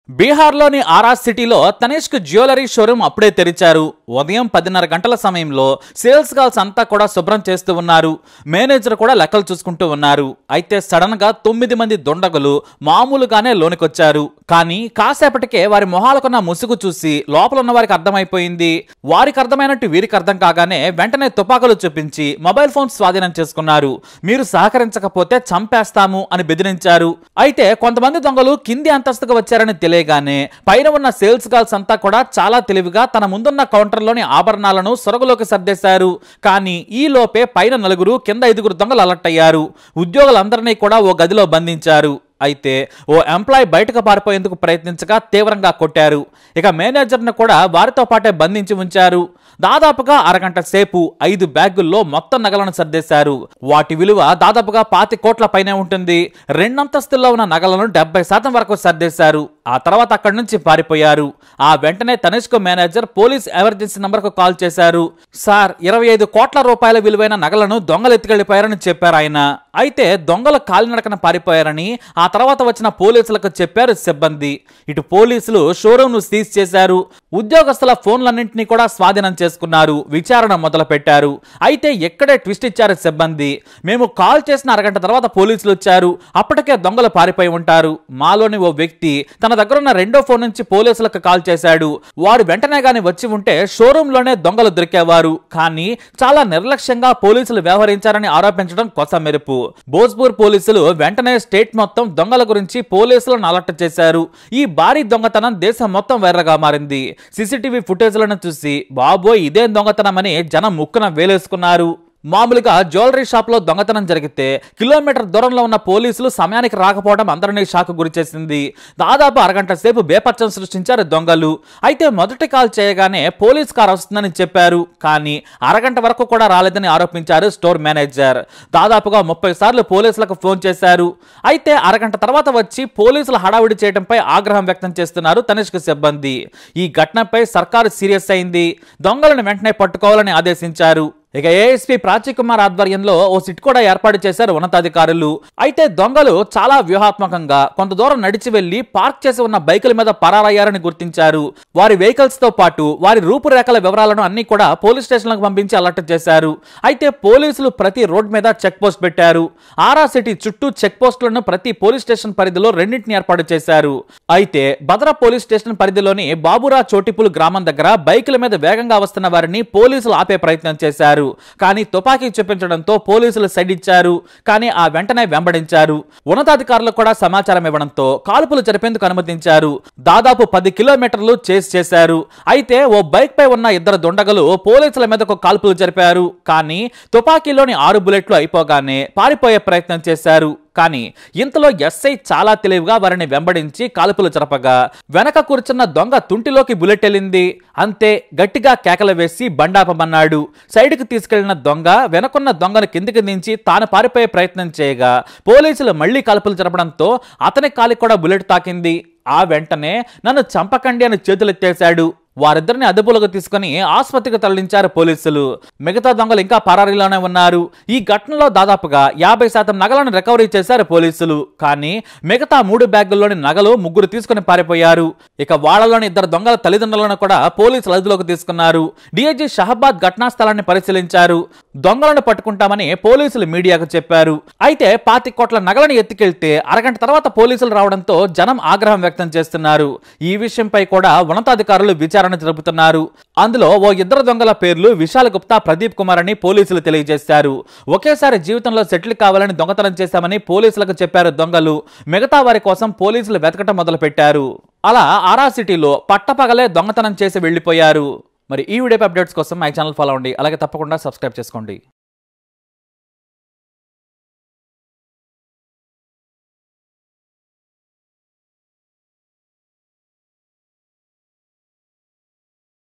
బీహార్లోని ఆరా సిటీలో Tanishq jewellery showroom అప్పుడే తెరిచారు. ఉదయం 10:30 గంటల సమయంలో సేల్స్ గర్ల్స్ అంతా కూడా శుభ్రం చేస్తూ ఉన్నారు. మేనేజర్ కూడా లెక్కలు చూసుకుంటూ ఉన్నారు. అయితే సడన్ గా 9 మంది దుండగులు మామూలుగానే లోనికొచ్చారు. కానీ కాసేపటికే వారి మొహాలకున్న ముసుగు చూసి లోపల ఉన్న వారికి అర్థమైపోయింది. వారికి అర్థమైనట్టు వీరికి అర్థం కాగానే వెంటనే తుపాకులు చూపించి మొబైల్ ఫోన్ స్వాధీనం చేసుకున్నారు. మీరు సహకరించకపోతే చంపేస్తాము అని బెదిరించారు. అయితే కొంతమంది దొంగలు కింది అంతస్తుకు వచ్చారని తెలియగానే పైన ఉన్న సేల్స్ గర్ల్స్ అంతా కూడా చాలా తెలివిగా తన ముందున్న కౌంటర్లోని ఆభరణాలను సొరగులోకి సర్దేశారు. కానీ ఈ లోపే పైన 4 కింద 5 దొంగలు అలర్ట్ అయ్యారు. ఉద్యోగులందరినీ కూడా ఓ గదిలో బంధించారు. అయితే ఓ ఎంప్లాయ్ బయటకు పారిపోయేందుకు ప్రయత్నించగా తీవ్రంగా కొట్టారు. ఇక మేనేజర్ను కూడా వారితో పాటే బంధించి ఉంచారు. దాదాపుగా అరగంట సేపు 5 బ్యాగుల్లో మొత్తం నగలను సర్దేశారు. వాటి విలువ దాదాపుగా 25 కోట్ల పైనే ఉంటుంది. 2 అంతస్తుల్లో ఉన్న నగలను 70% వరకు సర్దేశారు. ఆ తర్వాత అక్కడి నుంచి పారిపోయారు. ఆ వెంటనే తనిష్క్ మేనేజర్ పోలీస్ ఎమర్జెన్సీ నంబర్కు కాల్ చేశారు. సార్, 25 కోట్ల రూపాయల విలువైన నగలను దొంగలు ఎత్తుకెళ్లిపోయారని చెప్పారు ఆయన. అయితే దొంగలు కాలినడకన పారిపోయారని ఆ తర్వాత వచ్చిన పోలీసులకు చెప్పారు సిబ్బంది. ఇటు పోలీసులు షోరూమ్ ను సీజ్ చేశారు. ఉద్యోగస్తుల ఫోన్లన్నింటినీ కూడా స్వాధీనం చేసుకున్నారు. విచారణ మొదలు పెట్టారు. అయితే ఎక్కడే ట్విస్ట్ ఇచ్చారు సిబ్బంది. మేము కాల్ చేసిన అరగంట తర్వాత పోలీసులు వచ్చారు. అప్పటికే దొంగలు పారిపోయి ఉంటారు. మాలోని ఓ వ్యక్తి తన దగ్గరున్న రెండో ఫోన్ నుంచి పోలీసులకు కాల్ చేశాడు. వారు వెంటనే గాని వచ్చి ఉంటే షోరూమ్ లోనే దొంగలు దొరికేవారు. కానీ చాలా నిర్లక్ష్యంగా పోలీసులు వ్యవహరించారని ఆరోపించడం కొసమెరుపు. భోజ్పూర్ పోలీసులు వెంటనే స్టేట్ మొత్తం దొంగల గురించి పోలీసులను అలర్ట్ చేశారు. ఈ భారీ దొంగతనం దేశం మొత్తం వైరల్ గా మారింది. సీసీటీవీ ఫుటేజ్లను చూసి బాబోయ్ ఇదేం దొంగతనమని జనం ముక్కున వేలేసుకున్నారు. మామూలుగా జ్యువెలరీ షాప్ లో దొంగతనం జరిగితే కిలోమీటర్ దూరంలో ఉన్న పోలీసులు సమయానికి రాకపోవడం అందరినీ షాక్ గురిచేసింది. దాదాపు అరగంట సేపు బేపచ్చం సృష్టించారు దొంగలు. అయితే మొదటి కాల్ చేయగానే పోలీస్ కార్ వస్తుందని చెప్పారు. కానీ అరగంట వరకు కూడా రాలేదని ఆరోపించారు స్టోర్ మేనేజర్. దాదాపుగా 30 సార్లు పోలీసులకు ఫోన్ చేశారు. అయితే అరగంట తర్వాత వచ్చి పోలీసులు హడావిడి చేయడంపై ఆగ్రహం వ్యక్తం చేస్తున్నారు తనిష్క్ సిబ్బంది. ఈ ఘటనపై సర్కారు సీరియస్ అయింది. దొంగలను వెంటనే పట్టుకోవాలని ఆదేశించారు. ఇక ఏఎస్పీ ప్రాచీక్ కుమార్ ఆధ్వర్యంలో ఓ సిట్ కూడా ఏర్పాటు చేశారు ఉన్నతాధికారులు. అయితే దొంగలు చాలా వ్యూహాత్మకంగా కొంత దూరం నడిచి వెళ్లి పార్క్ చేసి ఉన్న బైకుల మీద పరారయ్యారని గుర్తించారు. వారి వెహికల్స్ తో పాటు వారి రూపురేఖల వివరాలను అన్ని కూడా పోలీస్ స్టేషన్లకు పంపించి అలర్ట్ చేశారు. అయితే పోలీసులు ప్రతి రోడ్ మీద చెక్ పోస్ట్ పెట్టారు. ఆరా సిటీ చుట్టూ చెక్ పోస్టులను ప్రతి పోలీస్ స్టేషన్ పరిధిలో 2 ఏర్పాటు చేశారు. అయితే భద్ర పోలీస్ స్టేషన్ పరిధిలోని బాబురా చోటిపుల్ గ్రామం దగ్గర బైకుల మీద వేగంగా వస్తున్న వారిని పోలీసులు ఆపే ప్రయత్నం చేశారు. కానీ తుపాకీ చూపించడంతో పోలీసులు సైడ్ ఇచ్చారు. కానీ ఆ వెంటనే వెంబడించారు. ఉన్నతాధికారులకు కూడా సమాచారం ఇవ్వడంతో కాల్పులు జరిపేందుకు అనుమతించారు. దాదాపు 10 కిలోమీటర్లు చేస్ చేశారు. అయితే ఓ బైక్ పై ఉన్న 2 దుండగులు పోలీసుల మీదకు కాల్పులు జరిపారు. కానీ తుపాకీలోని 6 బుల్లెట్లు అయిపోగానే పారిపోయే ప్రయత్నం చేశారు. కానీ ఇంతలో ఎస్ఐ చాలా తెలివిగా వారిని వెంబడించి కాల్పులు జరపగా వెనక కూర్చున్న దొంగ తుంటిలోకి బుల్లెట్ వెళ్ళింది. అంతే, గట్టిగా కేకలు వేసి బండాపమన్నాడు. సైడ్కి తీసుకెళ్లిన దొంగ వెనకున్న దొంగను కిందికి దించి తాను పారిపోయే ప్రయత్నం చేయగా పోలీసులు మళ్లీ కాల్పులు జరపడంతో అతని కాలికి కూడా బుల్లెట్ తాకింది. ఆ వెంటనే నన్ను చంపకండి అని చేతులెత్తేశాడు. వారిద్దరిని అదుపులోకి తీసుకుని ఆసుపత్రికి తరలించారు పోలీసులు. మిగతా దొంగలు ఇంకా పరారీలోనే ఉన్నారు. ఈ ఘటనలో దాదాపుగా 50% నగలను రికవరీ చేశారు పోలీసులు. కానీ మిగతా 3 బ్యాగుల్లోని నగలు 3 తీసుకుని పారిపోయారు. ఇక వాళ్లలోని 2 దొంగల తల్లిదండ్రులను కూడా పోలీసులు అదుపులోకి తీసుకున్నారు. డీఐజీ షహబాద్ ఘటనా స్థలాన్ని పరిశీలించారు. దొంగలను పట్టుకుంటామని పోలీసులు మీడియాకు చెప్పారు. అయితే 25 కోట్ల నగలను ఎత్తుకెళ్తే అరగంట తర్వాత పోలీసులు రావడంతో జనం ఆగ్రహం వ్యక్తం చేస్తున్నారు. ఈ విషయంపై కూడా ఉన్నతాధికారులు విచారణ జరుపుతున్నారు. అందులో ఓ 2 దొంగల పేర్లు విశాల్ గుప్తా, ప్రదీప్ కుమార్ అని పోలీసులు తెలియజేశారు. ఒకేసారి జీవితంలో సెటిల్ కావాలని దొంగతనం చేశామని పోలీసులకు చెప్పారు దొంగలు. మిగతా వారి కోసం పోలీసులు వెతకటం మొదలు పెట్టారు. అలా ఆరా సిటీలో పట్టపగలే దొంగతనం చేసి వెళ్లిపోయారు. మరి ఈ వీడియో అప్డేట్స్ కోసం మై ఛానల్ ఫాలో అవ్వండి. అలాగే తప్పకుండా సబ్స్క్రైబ్ చేసుకోండి.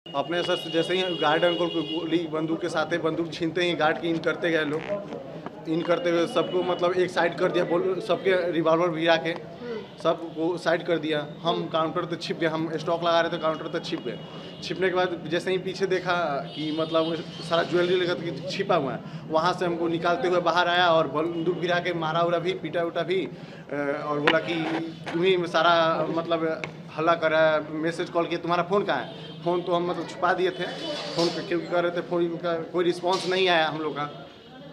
अपने सर जैसे ही गार्ड अंकल को गोली बंदूक के साथ बंदूक छीनते ही गार्ड की इन करते गए लोग। इन करते हुए सबको मतलब एक साइड कर दिया, सबके रिवॉल्वर भिड़ा के सबको साइड कर दिया। हम काउंटर तक छिप गए, हम स्टॉक लगा रहे थे, काउंटर तक छिप गए। छिपने के बाद जैसे ही पीछे देखा कि मतलब सारा ज्वेलरी लेकर के छिपा हुआ है, वहाँ से हमको निकालते हुए बाहर आया और बंदूक गिरा के मारा उरा भी, पीटा उटा भी, और बोला कि तुम्हें सारा मतलब हल्ला करा, मैसेज कॉल किया, तुम्हारा फ़ोन कहाँ है। फ़ोन तो हम मतलब छुपा दिए थे, फ़ोन क्योंकि कर रहे थे, फ़ोन का कोई रिस्पॉन्स नहीं आया हम लोग का।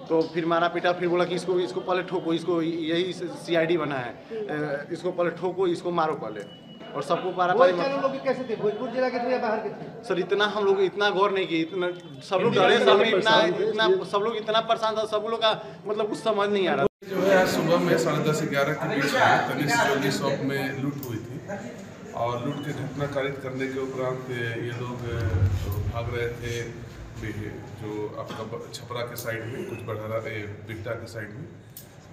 तो फिर मारा पीटा, फिर बोला कि इसको पहले ठोको, इसको यही CID बना है, इसको पहले ठोको, इसको मारो पहले। और सबको पारा पारी लोग कैसे थे, भोजपुर जिला के थे या बाहर के थे? सर इतना हम लोग इतना गौर नहीं किए, इतना सब लोग डरे, सब लोग इतना सब लोग इतना परेशान था, सब लोग का मतलब कुछ समझ नहीं आ रहा। जो है आज सुबह में 10:30-11 के बीच में तनिष्क ज्वेलरी शॉप में लूट हुई थी और लूट की घटना कारित करने के उपरांत ये लोग भाग रहे थे जो आपका छपरा के साइड में, कुछ बढ़ारा बिट्टा के साइड में।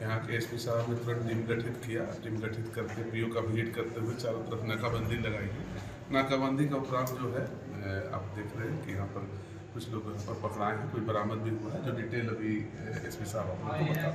यहाँ के SP साहब ने तुरंत टीम गठित किया, टीम गठित करके PO का भेंट करते हुए चारों तरफ नाकाबंदी लगाई है। नाकाबंदी का उपरांत जो है आप देख रहे हैं कि यहाँ पर कुछ लोग यहाँ पर पकड़ाए हैं, कोई बरामद भी हुआ है, जो डिटेल अभी SP साहब आपको बताते हैं।